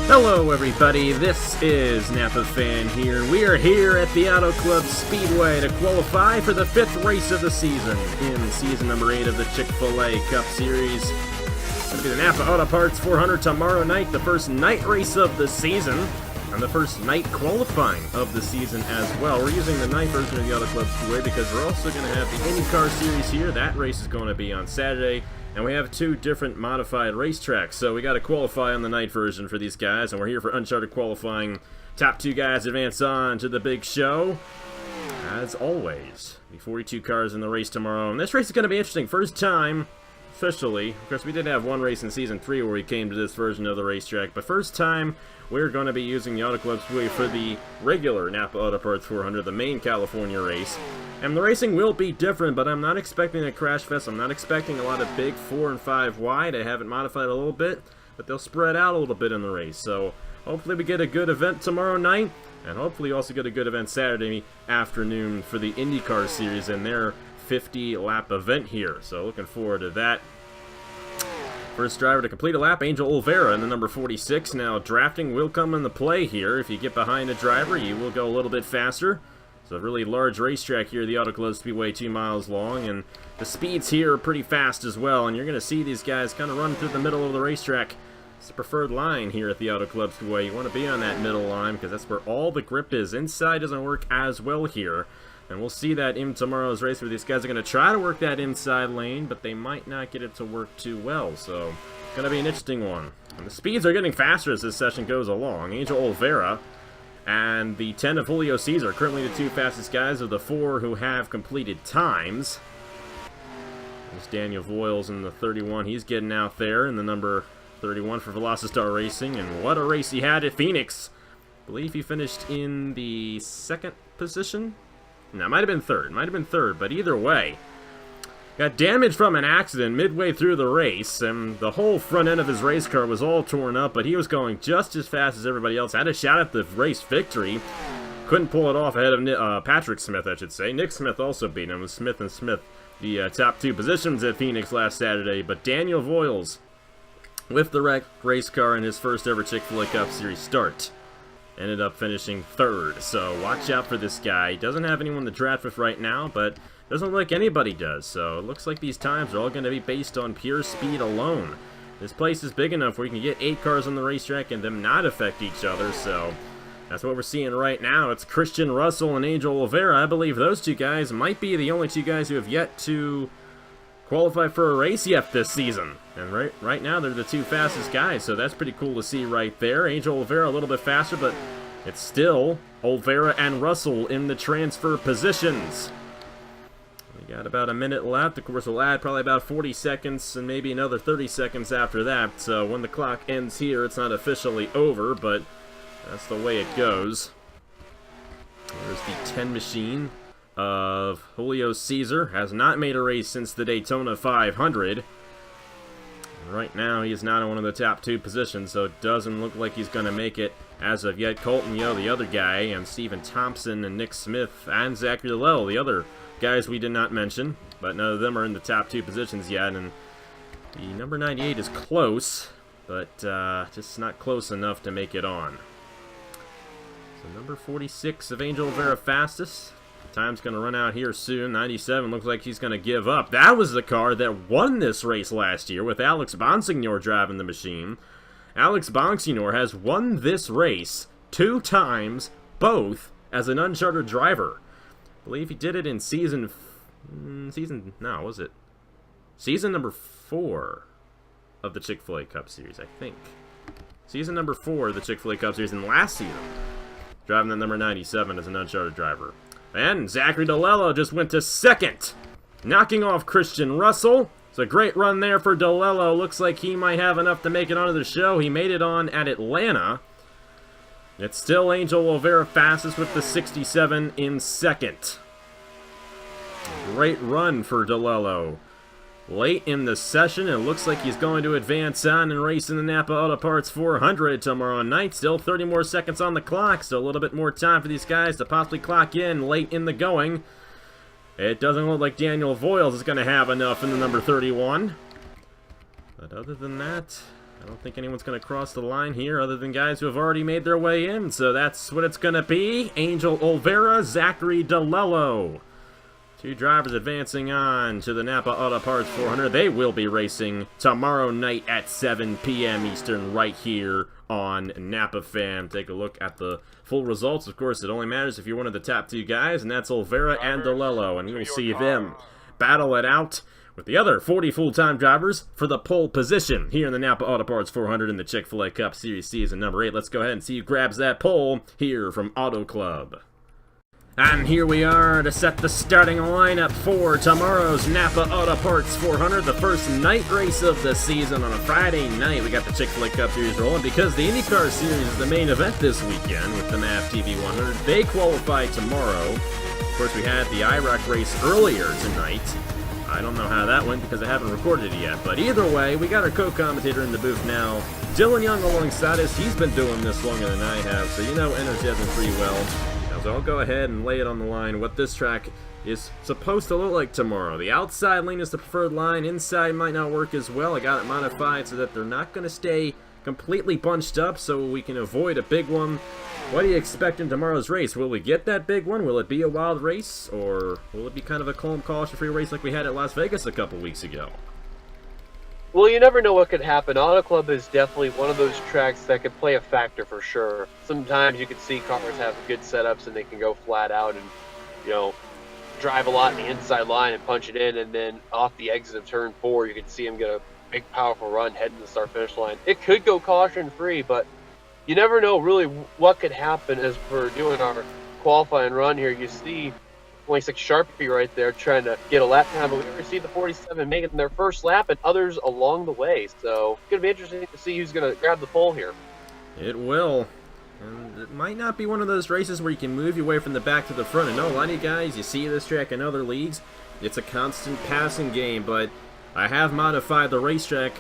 Hello everybody, this is NAPA Fan here. We are here at the Auto Club Speedway to qualify for the 5th race of the season in season number 8 of the Chick-fil-A Cup Series. It's going to be the NAPA Auto Parts 400 tomorrow night, the first night race of the season, and the first night qualifying of the season as well. We're using the night version of the Auto Club Speedway because we're also going to have the IndyCar Series here. That race is going to be on Saturday. And we have 2 different modified racetracks, so we got to qualify on the night version for these guys, and we're here for Uncharted qualifying. Top 2 guys advance on to the big show. As always, the 42 cars in the race tomorrow, and this race is going to be interesting. First time, officially, of course we did have one race in Season 3 where we came to this version of the racetrack, but first time we're going to be using the Auto Club Speedway for the regular NAPA Auto Parts 400, the main California race. And the racing will be different, but I'm not expecting a crash fest. I'm not expecting a lot of big 4 and 5 wide. I have it modified a little bit, but they'll spread out a little bit in the race. So hopefully we get a good event tomorrow night, and hopefully also get a good event Saturday afternoon for the IndyCar Series and their 50-lap event here. So looking forward to that. First driver to complete a lap, Angel Olvera in the number 46. Now, drafting will come into play here. If you get behind a driver, you will go a little bit faster. It's a really large racetrack here, the Auto Club Speedway, 2 miles long, and the speeds here are pretty fast as well, and you're going to see these guys kind of run through the middle of the racetrack. It's the preferred line here at the Auto Club Speedway. You want to be on that middle line because that's where all the grip is. Inside doesn't work as well here. And we'll see that in tomorrow's race where these guys are going to try to work that inside lane, but they might not get it to work too well. So it's going to be an interesting one. And the speeds are getting faster as this session goes along. Angel Olvera and the 10 of Julio Cesar, currently the 2 fastest guys of the 4 who have completed times. There's Daniel Voiles in the 31. He's getting out there in the number 31 for Velocity Racing. And what a race he had at Phoenix. I believe he finished in the 2nd position. No, it might have been 3rd. Might have been 3rd, but either way. Got damaged from an accident midway through the race, and the whole front end of his race car was all torn up, but he was going just as fast as everybody else. Had a shot at the race victory. Couldn't pull it off ahead of Patrick Smith, I should say. Nick Smith also beat him with Smith and Smith, the top 2 positions at Phoenix last Saturday. But Daniel Voiles, with the wrecked race car in his first ever Chick-fil-A Cup Series start, ended up finishing 3rd, so watch out for this guy. He doesn't have anyone to draft with right now, but doesn't look like anybody does, so it looks like these times are all going to be based on pure speed alone. This place is big enough where you can get 8 cars on the racetrack and them not affect each other, so that's what we're seeing right now. It's Christian Russell and Angel Olvera. I believe those 2 guys might be the only 2 guys who have yet to qualify for a race yet this season. And right now they're the 2 fastest guys, so that's pretty cool to see right there. Angel Olvera a little bit faster, but it's still Olvera and Russell in the transfer positions. We got about a minute left. Of course, we'll add probably about 40 seconds and maybe another 30 seconds after that. So when the clock ends here, it's not officially over, but that's the way it goes. There's the 10 machine of Julio Cesar. Has not made a race since the Daytona 500. Right now, he's not in one of the top 2 positions, so it doesn't look like he's going to make it as of yet. Colton Yo, the other guy, and Stephen Thompson and Nick Smith and Zachary Lell, the other guys we did not mention, but none of them are in the top 2 positions yet, and the number 98 is close, but just not close enough to make it on. So number 46 of Angel Olvera fastest. Time's going to run out here soon. 97 looks like he's going to give up. That was the car that won this race last year with Alex Bonsignor driving the machine. Alex Bonsignor has won this race 2 times, both as an Uncharted driver. I believe he did it in season number 4 of the Chick-fil-A Cup Series, I think. Season number 4 of the Chick-fil-A Cup Series in last season. Driving that number 97 as an Uncharted driver. And Zachary DeLello just went to 2nd, knocking off Christian Russell. It's a great run there for DeLello. Looks like he might have enough to make it onto the show. He made it on at Atlanta. It's still Angel Olvera fastest with the 67 in 2nd. Great run for DeLello. Late in the session, it looks like he's going to advance on and race in the NAPA Auto Parts 400 tomorrow night. Still 30 more seconds on the clock, so a little bit more time for these guys to possibly clock in late in the going. It doesn't look like Daniel Voiles is going to have enough in the number 31. But other than that, I don't think anyone's going to cross the line here other than guys who have already made their way in, so that's what it's going to be. Angel Olvera, Zachary DeLello. Two drivers advancing on to the Napa Auto Parts 400. They will be racing tomorrow night at 7 p.m. Eastern right here on Napa Fan. Take a look at the full results. Of course, it only matters if you're one of the top two guys, and that's Olvera and DeLello. And you'll see them battle it out with the other 40 full-time drivers for the pole position here in the Napa Auto Parts 400 in the Chick-fil-A Cup Series Season number 8. Let's go ahead and see who grabs that pole here from Auto Club. And here we are to set the starting lineup for tomorrow's Napa Auto Parts 400, the first night race of the season on a Friday night. We got the Chick-fil-A Cup Series rolling because the IndyCar Series is the main event this weekend with the MAV TV 100. They qualify tomorrow. Of course, we had the IROC race earlier tonight. I don't know how that went because I haven't recorded it yet, but either way, we got our co-commentator in the booth now. Dylan Young alongside us. He's been doing this longer than I have, so you know enters pretty well. So I'll go ahead and lay it on the line what this track is supposed to look like tomorrow. The outside lane is the preferred line. Inside might not work as well. I got it modified so that they're not going to stay completely bunched up so we can avoid a big one. What do you expect in tomorrow's race? Will we get that big one? Will it be a wild race? Or will it be kind of a calm, caution-free race like we had at Las Vegas a couple weeks ago? Well, you never know what could happen. Auto Club is definitely one of those tracks that could play a factor for sure. Sometimes you can see cars have good setups and they can go flat out and, you know, drive a lot in the inside line and punch it in, and then off the exit of turn 4, you can see them get a big, powerful run heading to the start-finish line. It could go caution-free, but you never know really what could happen as we're doing our qualifying run here. You see 26 Sharpie right there trying to get a lap time, but we already see the 47 making their first lap and others along the way. So it's going to be interesting to see who's going to grab the pole here. It will. And it might not be one of those races where you can move your way from the back to the front. I know a lot of you guys, you see this track in other leagues, it's a constant passing game, but I have modified the racetrack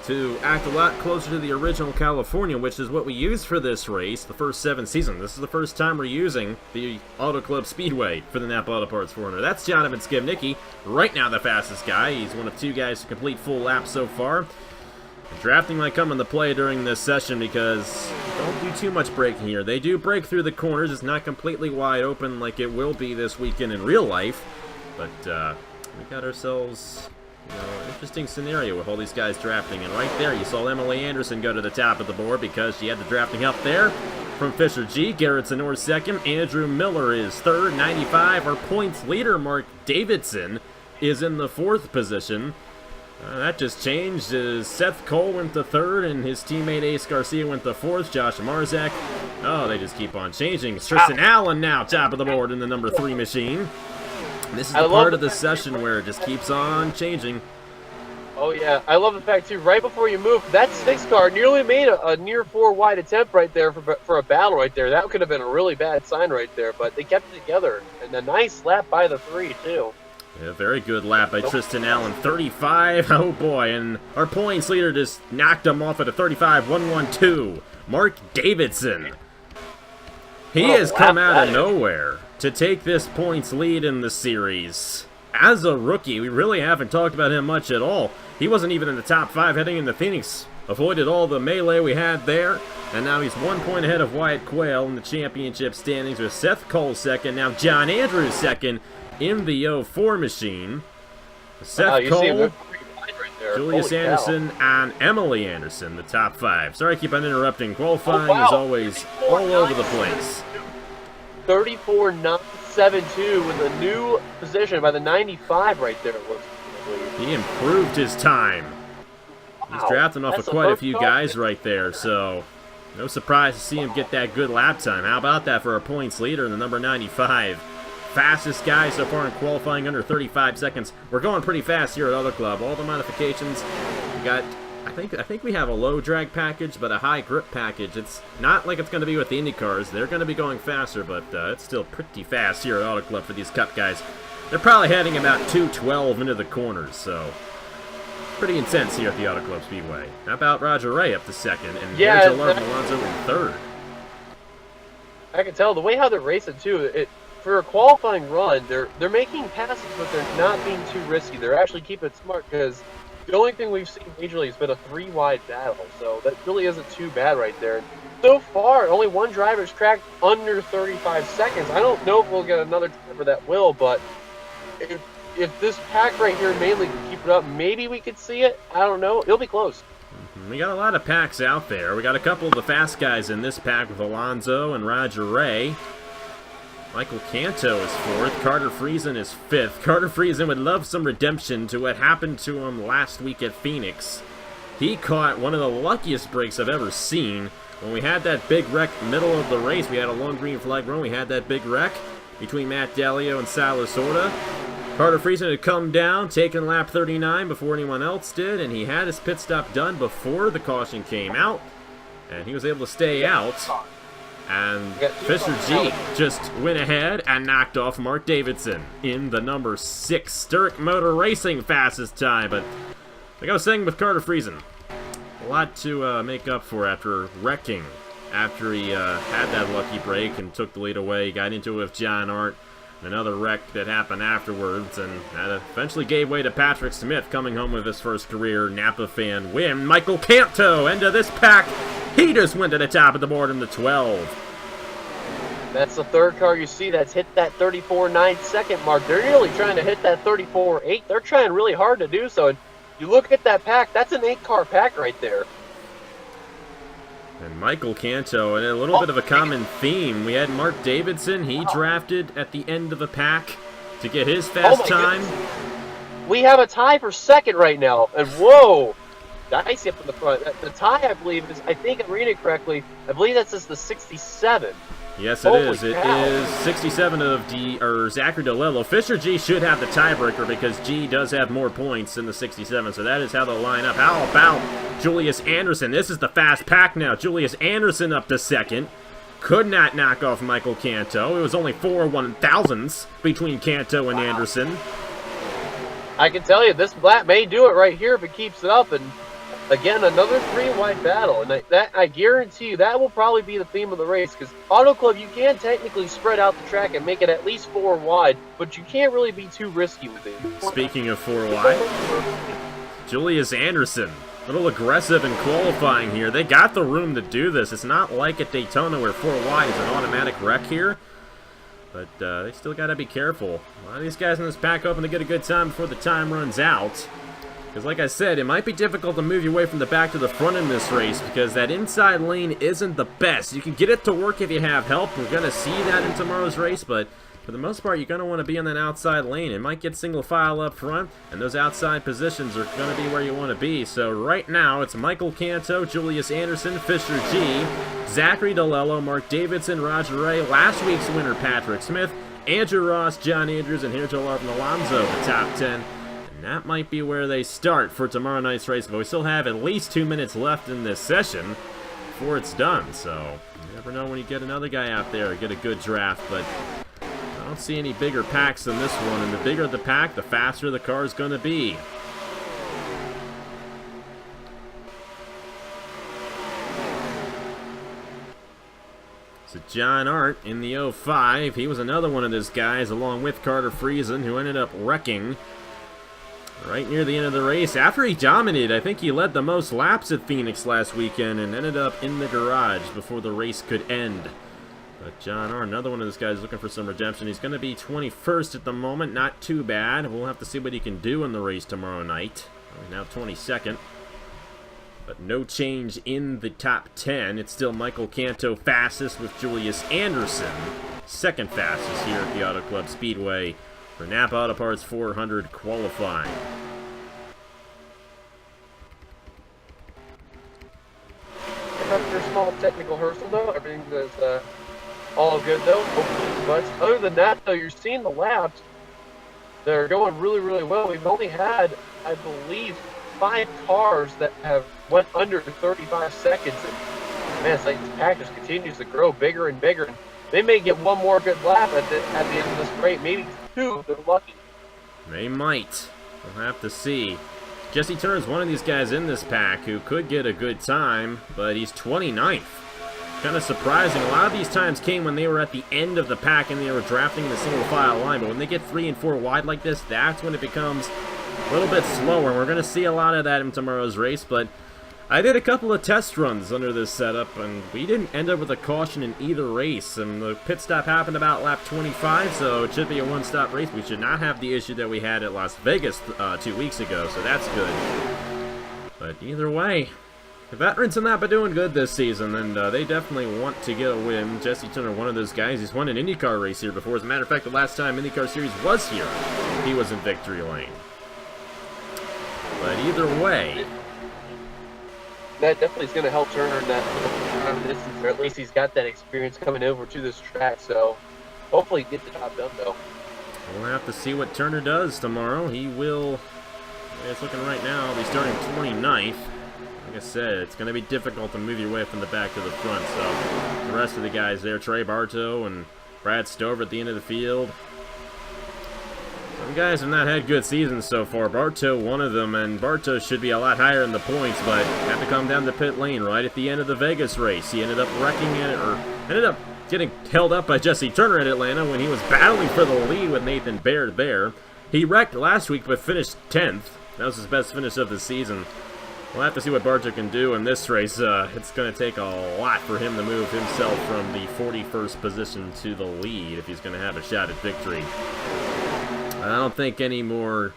to act a lot closer to the original California, which is what we used for this race the first 7 seasons. This is the first time we're using the Auto Club Speedway for the Napa Auto Parts 400. That's Jonathan Skibnicki, right now the fastest guy. He's one of 2 guys to complete full laps so far. Drafting might come into play during this session because don't do too much braking here. They do break through the corners. It's not completely wide open like it will be this weekend in real life, but we got ourselves interesting scenario with all these guys drafting. And right there, you saw Emily Anderson go to the top of the board because she had the drafting help there from Fisher G. Garrett Senor second. Andrew Miller is third, 95. Our points leader, Mark Davidson, is in the 4th position. That just changed as Seth Cole went to 3rd and his teammate Ace Garcia went to 4th. Josh Marzak. Oh, they just keep on changing. Tristan Allen now top of the board in the number 3 machine. This is the part of the session where it just keeps on changing. Oh, yeah. I love the fact, too, right before you move, that 6 car nearly made a near 4 wide attempt right there for a battle right there. That could have been a really bad sign right there, but they kept it together. And a nice lap by the 3, too. Yeah, very good lap by Tristan Allen. 35. Oh, boy. And our points leader just knocked him off at a 35. 112. Mark Davidson. He has come out of nowhere to take this points lead in the series. As a rookie, we really haven't talked about him much at all. He wasn't even in the top 5 heading into Phoenix. Avoided all the melee we had there, and now he's 1 point ahead of Wyatt Quayle in the championship standings with Seth Cole second. Now John Andrews second in the 04 machine. Seth Cole, Julius Anderson, and Emily Anderson, the top 5. Sorry I keep on interrupting. Qualifying is always all over the place. 34.972 with a new position by the 95 right there. He improved his time. He's drafting off of quite a few guys right there, so no surprise to see him get that good lap time. How about that for our points leader in the number 95? Fastest guy so far in qualifying, under 35 seconds. We're going pretty fast here at Auto Club. All the modifications, we got, I think we have a low drag package, but a high grip package. It's not like it's going to be with the Indy cars. They're going to be going faster, but it's still pretty fast here at Auto Club for these Cup guys. They're probably heading about 212 into the corners, so pretty intense here at the Auto Club Speedway. How about Roger Ray up to second, and Virgil Alonso in 3rd? I can tell the way how they're racing too. For a qualifying run, they're making passes, but they're not being too risky. They're actually keeping it smart because The only thing we've seen majorly has been a 3-wide battle, so that really isn't too bad right there. So far, only one driver's cracked under 35 seconds. I don't know if we'll get another driver that will, but if this pack right here mainly can keep it up, maybe we could see it. I don't know. It'll be close. We got a lot of packs out there. We got a couple of the fast guys in this pack with Alonso and Roger Ray. Michael Canto is 4th. Carter Friesen is 5th. Carter Friesen would love some redemption to what happened to him last week at Phoenix. He caught one of the luckiest breaks I've ever seen. When we had that big wreck middle of the race, we had a long green flag run. We had that big wreck between Matt Dalio and Sal Lasorda. Carter Friesen had come down, taken lap 39 before anyone else did, and he had his pit stop done before the caution came out, and he was able to stay out. And Fisher G just went ahead and knocked off Mark Davidson in the number 6 Sturrock Motor Racing fastest time. But like I was saying with Carter Friesen, a lot to make up for after wrecking. After he had that lucky break and took the lead away, he got into it with John Arndt. Another wreck that happened afterwards, and that eventually gave way to Patrick Smith coming home with his first career Napa fan win. Michael Canto into this pack. He just went to the top of the board in the 12. That's the third car you see that's hit that 34.9 second mark. They're really trying to hit that 34.8. They're trying really hard to do so. And you look at that pack, that's an 8-car pack right there. And Michael Canto, and a little bit of a common theme. We had Mark Davidson. He drafted at the end of the pack to get his fast time. Goodness. We have a tie for second right now. And whoa, dicey up in the front. The tie, I believe, is, I think I'm reading it correctly, I believe that's just the 67. Yes, it is. It is 67 of Zachary DeLello. Fisher G should have the tiebreaker because G does have more points than the 67, so that is how they'll line up. How about Julius Anderson? This is the fast pack now. Julius Anderson up to second. Could not knock off Michael Canto. It was only 4 1,000ths between Canto and Anderson. I can tell you, this lap may do it right here if it keeps it up, and again, another 3-wide battle, and I guarantee you that will probably be the theme of the race, because Auto Club, you can technically spread out the track and make it at least 4 wide, but you can't really be too risky with it. Speaking of 4 wide, Julius Anderson, a little aggressive in qualifying here. They got the room to do this. It's not like at Daytona where 4 wide is an automatic wreck here, but they still got to be careful. A lot of these guys in this pack hoping to get a good time before the time runs out. Because like I said, it might be difficult to move your way from the back to the front in this race because that inside lane isn't the best. You can get it to work if you have help. We're going to see that in tomorrow's race, but for the most part, you're going to want to be in that outside lane. It might get single file up front, and those outside positions are going to be where you want to be. So right now, it's Michael Canto, Julius Anderson, Fisher G, Zachary DeLello, Mark Davidson, Roger Ray, last week's winner Patrick Smith, Andrew Ross, John Andrews, and here's Arvin Alonso, the top 10. That might be where they start for tomorrow night's race, but we still have at least 2 minutes left in this session before it's done, so you never know when you get another guy out there, get a good draft, but I don't see any bigger packs than this one, and the bigger the pack, the faster the car is going to be. So John Arndt in the 05, he was another one of those guys along with Carter Friesen who ended up wrecking right near the end of the race. After he dominated, I think he led the most laps at Phoenix last weekend and ended up in the garage before the race could end. But John Arndt, another one of those guys looking for some redemption. He's going to be 21st at the moment, not too bad. We'll have to see what he can do in the race tomorrow night. He's now 22nd. But no change in the top 10. It's still Michael Canto fastest with Julius Anderson second fastest here at the Auto Club Speedway for NAPA Auto Parts 400 qualifying. After a small technical rehearsal, though, everything is all good, though. But other than that, though, you're seeing the laps. They're going really, really well. We've only had, I believe, 5 cars that have went under 35 seconds. And, man, it's like this pack just continues to grow bigger and bigger. And they may get one more good lap at the end of this race, maybe 2 if they're lucky. They might. We'll have to see. Jesse Turner's one of these guys in this pack who could get a good time, but he's 29th. Kind of surprising. A lot of these times came when they were at the end of the pack and they were drafting in the single file line, but when they get 3 and 4 wide like this, that's when it becomes a little bit slower. We're going to see a lot of that in tomorrow's race, but I did a couple of test runs under this setup, and we didn't end up with a caution in either race. And the pit stop happened about lap 25, so it should be a one-stop race. We should not have the issue that we had at Las Vegas 2 weeks ago, so that's good. But either way, the veterans in NAPA doing good this season, and they definitely want to get a win. Jesse Turner, one of those guys. He's won an IndyCar race here before. As a matter of fact, the last time IndyCar Series was here, he was in victory lane. But either way, that definitely is going to help Turner in that distance, or at least he's got that experience coming over to this track. So hopefully get the job done, though. We'll have to see what Turner does tomorrow. He will, it's looking right now, he'll be starting 29th. Like I said, it's going to be difficult to move your way from the back to the front. So the rest of the guys there, Trey Bartow and Brad Stover at the end of the field. Some guys have not had good seasons so far. Bartow, one of them, and Bartow should be a lot higher in the points, but had to come down the pit lane right at the end of the Vegas race. He ended up wrecking it, or ended up getting held up by Jesse Turner at Atlanta when he was battling for the lead with Nathan Baird there. He wrecked last week but finished 10th. That was his best finish of the season. We'll have to see what Bartow can do in this race. It's going to take a lot for him to move himself from the 41st position to the lead if he's going to have a shot at victory. I don't think any more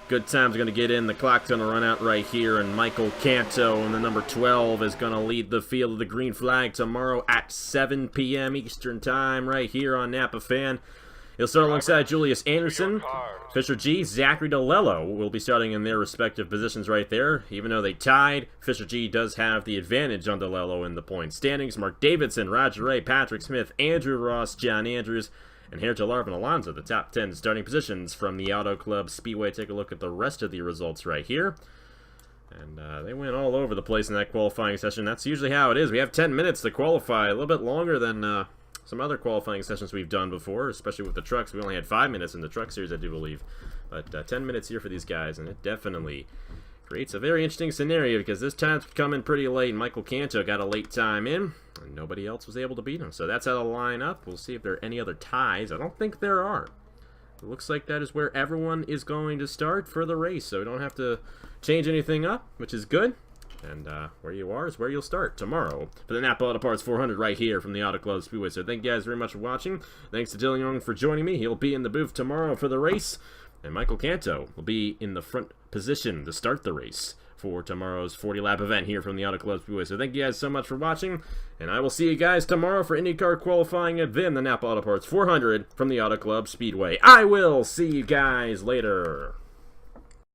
good times are going to get in. The clock's going to run out right here, and Michael Canto in the number 12 is going to lead the field of the green flag tomorrow at 7 p.m. Eastern Time right here on NAPA Fan. He'll start alongside Julius Anderson. Fisher G, Zachary DeLello will be starting in their respective positions right there. Even though they tied, Fisher G does have the advantage on DeLello in the point standings. Mark Davidson, Roger Ray, Patrick Smith, Andrew Ross, John Andrews, and Herja Larvin Alonso, the top 10 starting positions from the Auto Club Speedway. Take a look at the rest of the results right here. And they went all over the place in that qualifying session. That's usually how it is. We have 10 minutes to qualify, a little bit longer than some other qualifying sessions we've done before, especially with the trucks. We only had 5 minutes in the truck series, I do believe. But 10 minutes here for these guys, and it definitely creates a very interesting scenario because this time's coming pretty late. Michael Canto got a late time in, and nobody else was able to beat him. So that's how to line up. We'll see if there are any other ties. I don't think there are. It looks like that is where everyone is going to start for the race, so we don't have to change anything up, which is good. And where you are is where you'll start tomorrow for the NAPA Auto Parts 400 right here from the Auto Club Speedway. So thank you guys very much for watching. Thanks to Dylan Young for joining me. He'll be in the booth tomorrow for the race. And Michael Canto will be in the front position to start the race for tomorrow's 40-lap event here from the Auto Club Speedway. So thank you guys so much for watching. And I will see you guys tomorrow for IndyCar qualifying and then the NAPA Auto Parts 400 from the Auto Club Speedway. I will see you guys later.